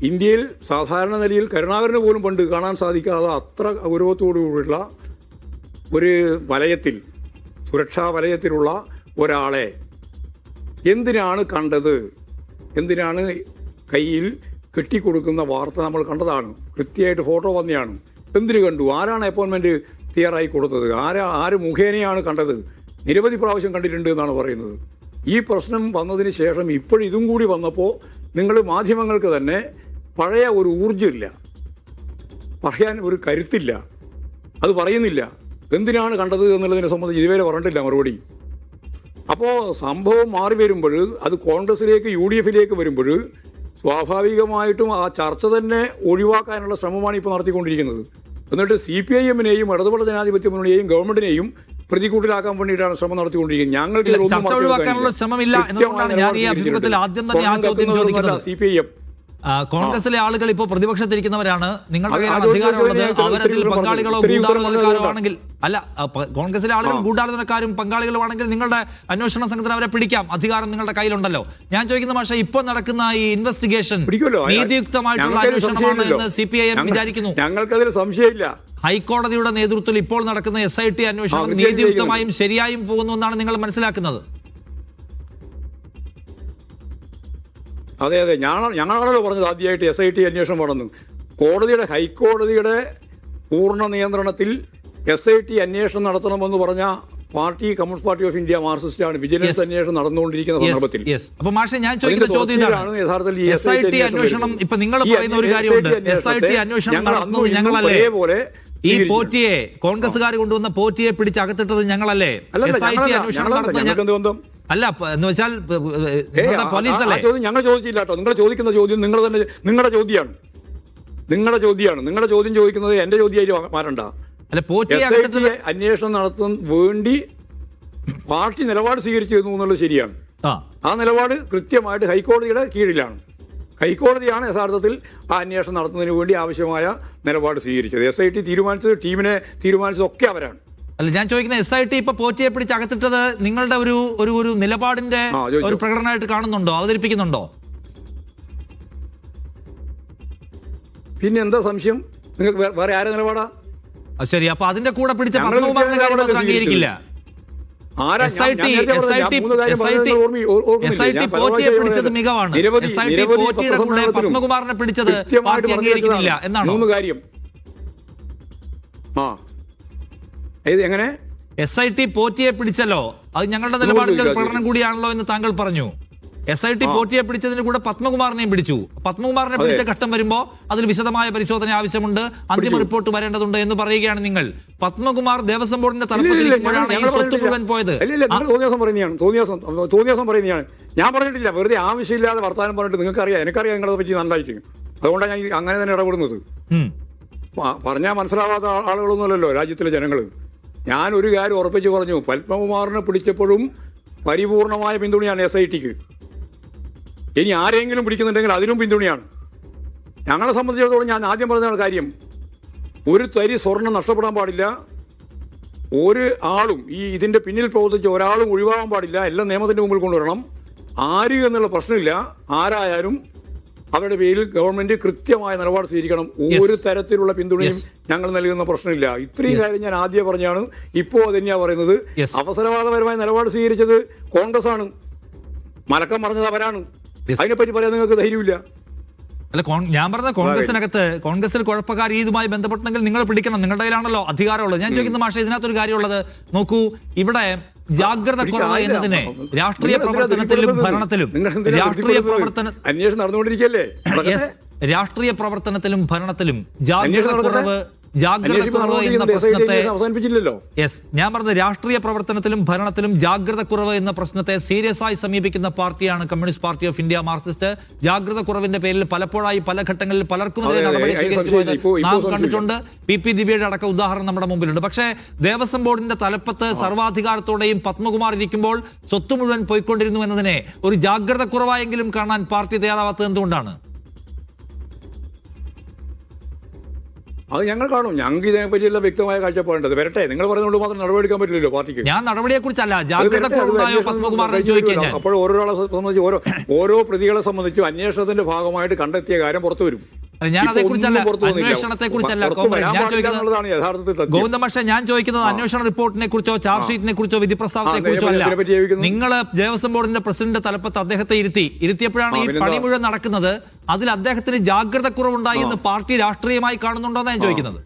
ഇന്ത്യയിൽ സാധാരണ നിലയിൽ കരുണാകരന് പോലും പണ്ട് കാണാൻ സാധിക്കാതെ അത്ര ഗൗരവത്തോടുകൂടിയുള്ള ഒരു വലയത്തിൽ, സുരക്ഷാ വലയത്തിലുള്ള ഒരാളെ എന്തിനാണ് കണ്ടത്, എന്തിനാണ് കയ്യിൽ കെട്ടിക്കൊടുക്കുന്ന വാർത്ത നമ്മൾ കണ്ടതാണ്. കൃത്യമായിട്ട് ഫോട്ടോ വന്നെയാണ്. എന്തിനു കണ്ടു? ആരാണ് അപ്പോയിൻമെൻറ്റ് തയ്യാറായി കൊടുത്തത്? ആര് മുഖേനയാണ് കണ്ടത്? നിരവധി പ്രാവശ്യം കണ്ടിട്ടുണ്ട് എന്നാണ് പറയുന്നത്. ഈ പ്രശ്നം വന്നതിന് ശേഷം ഇതും കൂടി വന്നപ്പോൾ നിങ്ങൾ മാധ്യമങ്ങൾക്ക് തന്നെ പഴയ ഒരു ഊർജ്ജമില്ല, പറയാൻ ഒരു കരുത്തില്ല, അത് പറയുന്നില്ല. എന്തിനാണ് കണ്ടത് എന്നുള്ളതിനെ സംബന്ധിച്ച് ഇതുവരെ പറഞ്ഞിട്ടില്ല മറുപടി. അപ്പോൾ സംഭവം മാറി വരുമ്പോൾ, അത് കോൺഗ്രസിലേക്ക് UDF-ലേക്ക് വരുമ്പോൾ സ്വാഭാവികമായിട്ടും ആ ചർച്ച തന്നെ ഒഴിവാക്കാനുള്ള ശ്രമമാണ് ഇപ്പോൾ നടത്തിക്കൊണ്ടിരിക്കുന്നത്. എന്നിട്ട് CPIM-നെയും ഇടതുപക്ഷ ജനാധിപത്യ മുന്നണിയെയും ഗവൺമെന്റിനെയും പ്രതികൂട്ടിലാക്കാൻ വേണ്ടിയിട്ടാണ് ശ്രമം നടത്തിക്കൊണ്ടിരിക്കുന്നത്. ഞങ്ങൾക്ക് CPIM കോൺഗ്രസിലെ ആളുകൾ ഇപ്പോൾ പ്രതിപക്ഷത്തിരിക്കുന്നവരാണ്. നിങ്ങളുടെ കയ്യിലാണ് അധികാരമുള്ളത്. അവരതിൽ പങ്കാളികളോ ഗൂഢാലോചനക്കാരോ ആണെങ്കിൽ, അല്ല, കോൺഗ്രസിലെ ആളുകൾ ഗൂഢാലോചനക്കാരും പങ്കാളികളുമാണെങ്കിൽ നിങ്ങളുടെ അന്വേഷണ സംഘത്തിന് അവരെ പിടിക്കാം. അധികാരം നിങ്ങളുടെ കയ്യിലുണ്ടല്ലോ. ഞാൻ ചോദിക്കുന്ന പക്ഷേ ഇപ്പോൾ നടക്കുന്ന ഈ ഇൻവെസ്റ്റിഗേഷൻ നീതിയുക്തമായിട്ടുള്ള അന്വേഷണമാണ് എന്ന് CPIM വിചാരിക്കുന്നു. ഞങ്ങൾക്കതിൽ സംശയമില്ല. ഹൈക്കോടതിയുടെ നേതൃത്വത്തിൽ ഇപ്പോൾ നടക്കുന്ന SIT അന്വേഷണം നീതിയുക്തമായും ശരിയായും പോകുന്നു എന്നാണ് നിങ്ങൾ മനസ്സിലാക്കുന്നത്? അതെ, ഞങ്ങളാണല്ലോ പറഞ്ഞത് ആദ്യമായിട്ട് SIT അന്വേഷണം വേണമെന്ന്. ഹൈക്കോടതിയുടെ പൂർണ്ണ നിയന്ത്രണത്തിൽ SIT അന്വേഷണം നടത്തണമെന്ന് പറഞ്ഞ party communist party of India മാർക്സിസ്റ്റാണ്. വിജിലൻസ് അന്വേഷണം നടന്നുകൊണ്ടിരിക്കുന്ന സന്ദർഭത്തിൽ അപ്പോൾ മാഷെ ഞാൻ ചോദിക്കുന്ന ചോദ്യം ഇതാണ്. യഥാർത്ഥത്തിൽ SIT അന്വേഷണം ഇപ്പൊ നിങ്ങൾ പറയുന്ന ഒരു കാര്യമുണ്ട്. SIT അന്വേഷണം നടത്തുന്നത് ഞങ്ങളല്ലേ? ഈ പോറ്റിയെ, കോൺഗ്രസ്സുകാർ കൊണ്ടുവന്ന പോറ്റിയെ പിടിച്ച് അകത്തിട്ടത് ഞങ്ങളല്ലേ? SIT അന്വേഷണം നടത്തുന്നത് അല്ല എന്ന് വെച്ചാൽ പോലീസല്ലേ? ഞങ്ങൾ ചോദിച്ചില്ല കേട്ടോ. നിങ്ങൾ ചോദിക്കുന്ന ചോദ്യം നിങ്ങളുടെ ചോദ്യമാണ്. നിങ്ങളുടെ ചോദ്യം ചോദിക്കുന്നത് എന്റെ ചോദ്യമായിട്ട് മാറണ്ട. അന്വേഷണം നടത്താൻ വേണ്ടി പാർട്ടി നിലപാട് സ്വീകരിച്ചിരുന്നു എന്നുള്ളത് ശരിയാണ്. ആ നിലപാട് കൃത്യമായിട്ട് ഹൈക്കോടതിയുടെ കീഴിലാണ്. ഹൈക്കോടതിയാണ് യഥാർത്ഥത്തിൽ ആ അന്വേഷണം നടത്തുന്നതിന് വേണ്ടി ആവശ്യമായ നിലപാട് സ്വീകരിച്ചത്. SIT തീരുമാനിച്ചത്, ടീമിനെ തീരുമാനിച്ചതൊക്കെ അവരാണ്. അല്ല, ഞാൻ ചോദിക്കുന്നത് SIT ഇപ്പൊ പോറ്റിയെ പിടിച്ച് അകത്തിട്ടത് നിങ്ങളുടെ ഒരു നിലപാടിന്റെ ഒരു പ്രകടനമായിട്ട് കാണുന്നുണ്ടോ, അവതരിപ്പിക്കുന്നുണ്ടോ? പിന്നെ എന്താ സംശയം? നിങ്ങൾക്ക് വേറെ ആരെ നിലപാടാ? ശരി, അപ്പൊ അതിന്റെ കൂടെ പിടിച്ച പത്മകുമാറിന്റെ കാര്യം മാത്രം അംഗീകരിക്കില്ല. SIT പോറ്റിയെ പിടിച്ചത് മികവാണ്. SIT പോറ്റിയുടെ കൂടെ പത്മകുമാറിനെ പിടിച്ചത് പാർട്ടി അംഗീകരിക്കുന്നില്ല എന്നാണ് കാര്യം. എങ്ങനെ SIT പോറ്റിയെ പിടിച്ചല്ലോ, അത് ഞങ്ങളുടെ നിലപാടിന്റെ ഒരു പ്രകടനം കൂടിയാണല്ലോ എന്ന് താങ്കൾ പറഞ്ഞു. SIT പോറ്റിയെ പിടിച്ചതിന് കൂടെ പത്മകുമാറിനെയും പിടിച്ചു. പത്മകുമാറിനെ പിടിച്ച ഘട്ടം വരുമ്പോ അതിൽ വിശദമായ പരിശോധന ആവശ്യമുണ്ട്, അന്തിമ റിപ്പോർട്ട് വരേണ്ടതുണ്ട് എന്ന് പറയുകയാണ് നിങ്ങൾ. പത്മകുമാർ ദേവസ്വം ബോർഡിന്റെ തലപ്പത്തിരിക്കുമ്പോഴാണ് ഈ സ്വത്ത് മുഴുവൻ പോയത്. തോന്നിയാസം പറയുന്നതാണ്. ഞാൻ പറഞ്ഞിട്ടില്ല. വെറുതെ ആവശ്യമില്ലാതെ വർത്താനം പറഞ്ഞിട്ട് നിങ്ങൾക്കറിയാം, എനിക്കറിയാം നിങ്ങളെ പറ്റി നന്നായിട്ട്. അതുകൊണ്ടാണ് ഞാൻ അങ്ങനെ തന്നെ ഇടപെടുന്നത്. പറഞ്ഞാൽ മനസ്സിലാവാത്ത ആളുകളൊന്നുമല്ലല്ലോ രാജ്യത്തിലെ ജനങ്ങൾ. ഞാൻ ഒരു കാര്യം ഉറപ്പിച്ച് പറഞ്ഞു. പത്മകുമാറിനെ പിടിച്ചപ്പോഴും പരിപൂർണമായ പിന്തുണയാണ് SITക്ക്. ഇനി ആരെങ്കിലും പിടിക്കുന്നുണ്ടെങ്കിൽ അതിനും പിന്തുണയാണ്. ഞങ്ങളെ സംബന്ധിച്ചിടത്തോളം ഞാൻ ആദ്യം പറഞ്ഞ കാര്യം, ഒരു തരി സ്വർണം നഷ്ടപ്പെടാൻ പാടില്ല. ഒരു ആളും ഇതിൻ്റെ പിന്നിൽ പ്രവർത്തിച്ച ഒരാളും ഒഴിവാകാൻ പാടില്ല. എല്ലാം നിയമത്തിൻ്റെ മുമ്പിൽ കൊണ്ടുവരണം. ആര് എന്നുള്ള പ്രശ്നമില്ല. ആരായാലും അവരുടെ പേരിൽ ഗവൺമെന്റ് കൃത്യമായ നിലപാട് സ്വീകരിക്കണം. ഒരു തരത്തിലുള്ള പിന്തുണയും ഞങ്ങൾ നൽകുന്ന പ്രശ്നമില്ല. ഇത്രയും കാര്യം ഞാൻ ആദ്യം പറഞ്ഞാണ്. ഇപ്പോൾ തന്നെയാ പറയുന്നത്. അവസരവാദപരമായ നിലപാട് സ്വീകരിച്ചത് കോൺഗ്രസ് ആണ്. മലക്കം പറഞ്ഞത് അവരാണ്. അതിനെപ്പറ്റി പറയാൻ നിങ്ങൾക്ക് ധൈര്യമില്ല. അല്ല, ഞാൻ പറഞ്ഞ കോൺഗ്രസിൽ കുഴപ്പക്കാർ ഇതുമായി ബന്ധപ്പെട്ടെങ്കിൽ നിങ്ങൾ പിടിക്കണം. നിങ്ങളുടെ കയ്യിലാണല്ലോ അധികാരമുള്ളത്. ഞാൻ ചോദിക്കുന്ന മാഷെ, ഇതിനകത്തൊരു കാര്യമുള്ളത് നോക്കൂ. ഇവിടെ ജാഗ്രത കുറവ് എന്നതിനെ രാഷ്ട്രീയ പ്രവർത്തനത്തിലും ഭരണത്തിലും അന്വേഷണം നടന്നുകൊണ്ടിരിക്കുകയല്ലേ? രാഷ്ട്രീയ പ്രവർത്തനത്തിലും ഭരണത്തിലും ജാഗ്രത കുറവ് എന്ന പ്രശ്നത്തെ ഞാൻ പറഞ്ഞത് രാഷ്ട്രീയ പ്രവർത്തനത്തിലും ഭരണത്തിലും ജാഗ്രത കുറവ് എന്ന പ്രശ്നത്തെ സീരിയസ് ആയി സമീപിക്കുന്ന പാർട്ടിയാണ് communist party of India Marxist. ജാഗ്രത കുറവിന്റെ പേരിൽ പലപ്പോഴായി പല ഘട്ടങ്ങളിൽ പലർക്കുമെതിരെ നടപടി സ്വീകരിച്ചു നാം കണ്ടിട്ടുണ്ട്. PP ദിവ്യയുടെ അടക്കം ഉദാഹരണം നമ്മുടെ മുമ്പിലുണ്ട്. പക്ഷേ ദേവസ്വം ബോർഡിന്റെ തലപ്പത്ത് സർവാധികാരത്തോടെയും പത്മകുമാർ ഇരിക്കുമ്പോൾ സ്വത്ത് മുഴുവൻ പോയിക്കൊണ്ടിരുന്നു എന്നതിനെ ഒരു ജാഗ്രത കുറവായെങ്കിലും കാണാൻ പാർട്ടി തയ്യാറാവാത്തത് എന്തുകൊണ്ടാണ്? അത് ഞങ്ങൾ കാണും. ഞങ്ങൾക്ക് ഇതിനെപ്പറ്റിയുള്ള വ്യക്തമായ കാഴ്ചപ്പാടുണ്ട്. വരട്ടെ, നിങ്ങൾ പറയുന്നത് മാത്രം നടപടിയെടുക്കാൻ പറ്റില്ലല്ലോ പാർട്ടിക്ക്. ഞാൻ നടപടിയെ കുറിച്ചല്ല, ജാഗ്രത കുറവുണ്ടായോ പത്മകുമാറിനെ ചോദിക്കാൻ. അപ്പോൾ ഓരോരാളെ സംബന്ധിച്ച് ഓരോ പ്രതികളെ സംബന്ധിച്ചും അന്വേഷണത്തിന്റെ ഭാഗമായിട്ട് കണ്ടെത്തിയ കാര്യം പുറത്തു വരും. ഞാൻ അതേക്കുറിച്ചല്ല, അന്വേഷണത്തെ കുറിച്ചല്ല ഞാൻ ചോദിക്കുന്നത്. ഗോവിന്ദമാഷ, ഞാൻ ചോദിക്കുന്നത് അന്വേഷണ റിപ്പോർട്ടിനെ കുറിച്ചോ ചാർജ് ഷീറ്റിനെ കുറിച്ചോ വിധി പ്രസ്താവത്തെ കുറിച്ചോ അല്ല. നിങ്ങൾ ദേവസ്വം ബോർഡിന്റെ പ്രസിഡന്റ് തലപ്പത്ത് അദ്ദേഹത്തെ ഇരുത്തിയപ്പോഴാണ് ഈ പണി മുഴുവൻ നടക്കുന്നത്. അതിൽ അദ്ദേഹത്തിന് ജാഗ്രത കുറവുണ്ടായി എന്ന് പാർട്ടി രാഷ്ട്രീയമായി കാണുന്നുണ്ടോ എന്നാണ് ഞാൻ ചോദിക്കുന്നത്.